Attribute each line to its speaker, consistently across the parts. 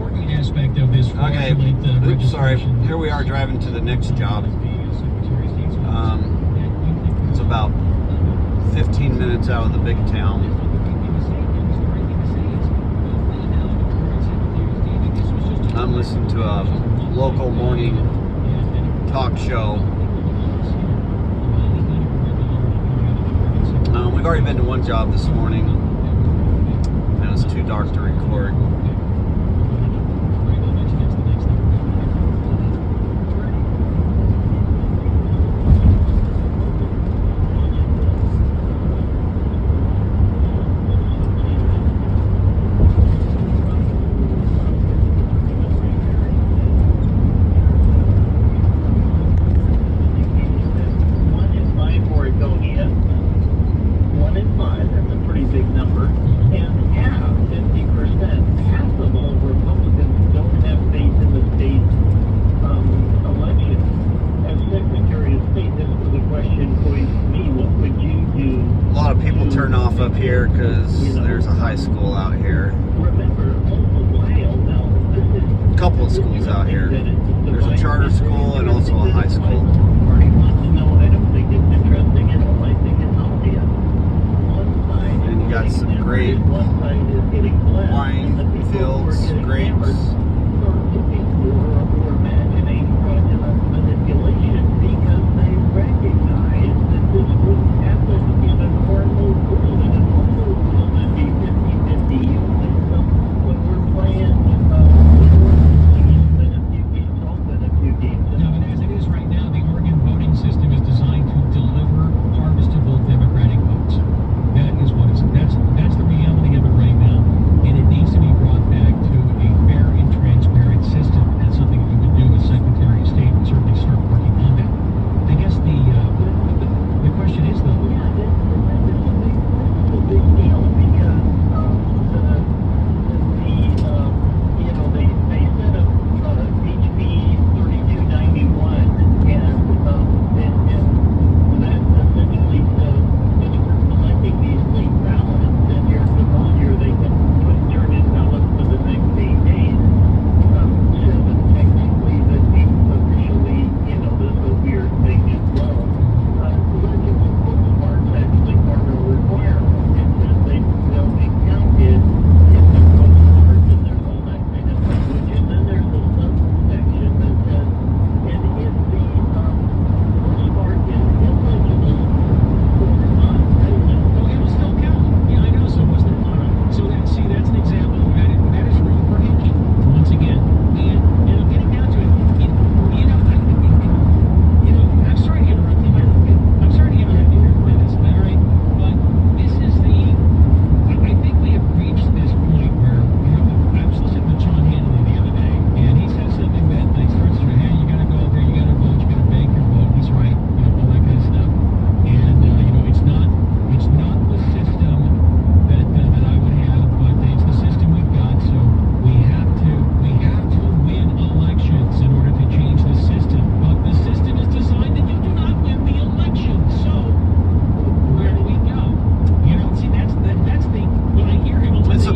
Speaker 1: important aspect of this.
Speaker 2: Okay, oops, sorry. Here we are driving to the next job. It's about 15 minutes out of the big town. I'm listening to a local morning talk show. We've already been to one job this morning, and it's too dark to record. Turn off up here because there's a high school out here. A couple of schools out here. There's a charter school and also a high school. And you got some great wine fields, grapes.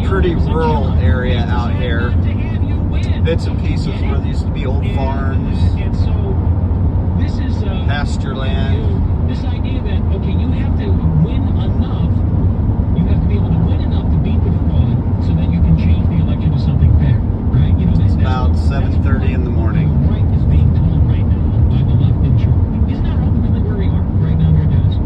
Speaker 2: Pretty rural area out here. Bits and pieces where there used to be old farms, pasture land.
Speaker 1: This idea that, okay, you have to win enough, you have to be able to win enough to beat the fraud so that you can change the election to something fair, right? You know,
Speaker 2: it's about 7:30 in the morning.
Speaker 1: The right is being told right now by the left in charge. Isn't that ultimately where we are right now here, Dennis?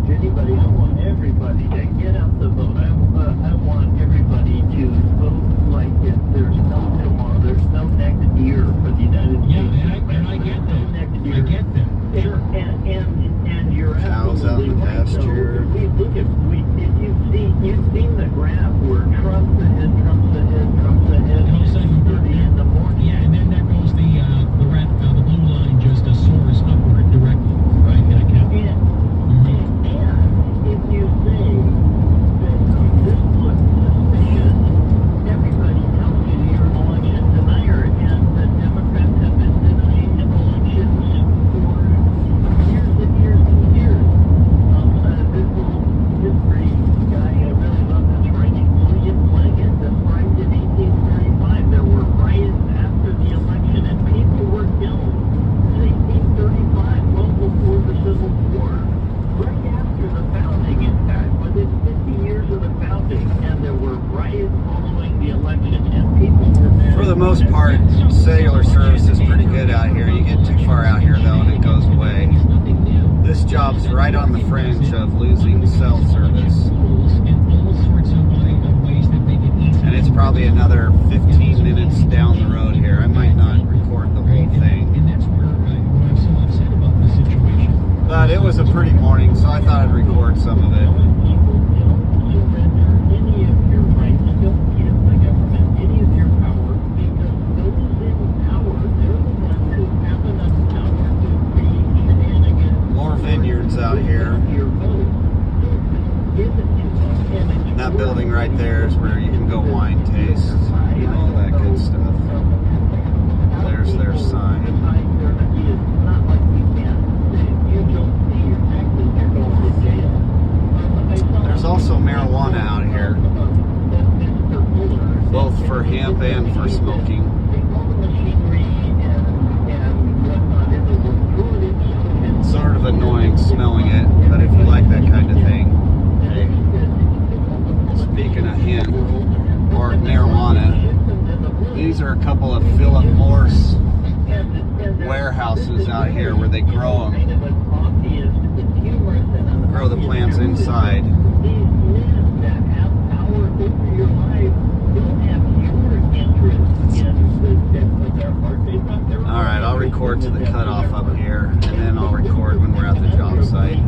Speaker 3: Anybody, I want everybody to get out the vote. I want everybody to vote like if there's no tomorrow, there's no next year for the United States.
Speaker 1: Yeah, and I get
Speaker 3: following the election, and people were
Speaker 2: For the most part, cellular service is pretty good out here. You get too far out here though and it goes away. This job's right on the fringe of losing cell service. And it's probably another 15 minutes down the road here. I might not record the whole thing. But it was a pretty morning, so I thought I'd record some of it. More vineyards out here. And that building right there is where you can go wine taste and all that good stuff. There's their sign. There's also marijuana out here, both for hemp and for smoking. It's sort of annoying smelling it, but if you like that kind of thing, hey. Speaking of hemp or marijuana, these are a couple of Philip Morris warehouses out here where they grow them. Grow the plants inside. Alright, I'll record to the cutoff up here, and then I'll record when we're at the job site.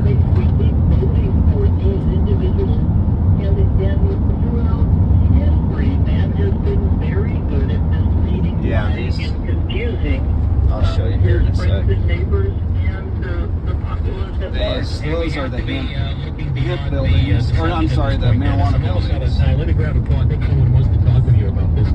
Speaker 2: Yeah, these, I'll show you here in a sec. Those are the hemp buildings, or I'm sorry, the marijuana buildings.
Speaker 1: Let me grab a call. I think someone wants to talk with you about this.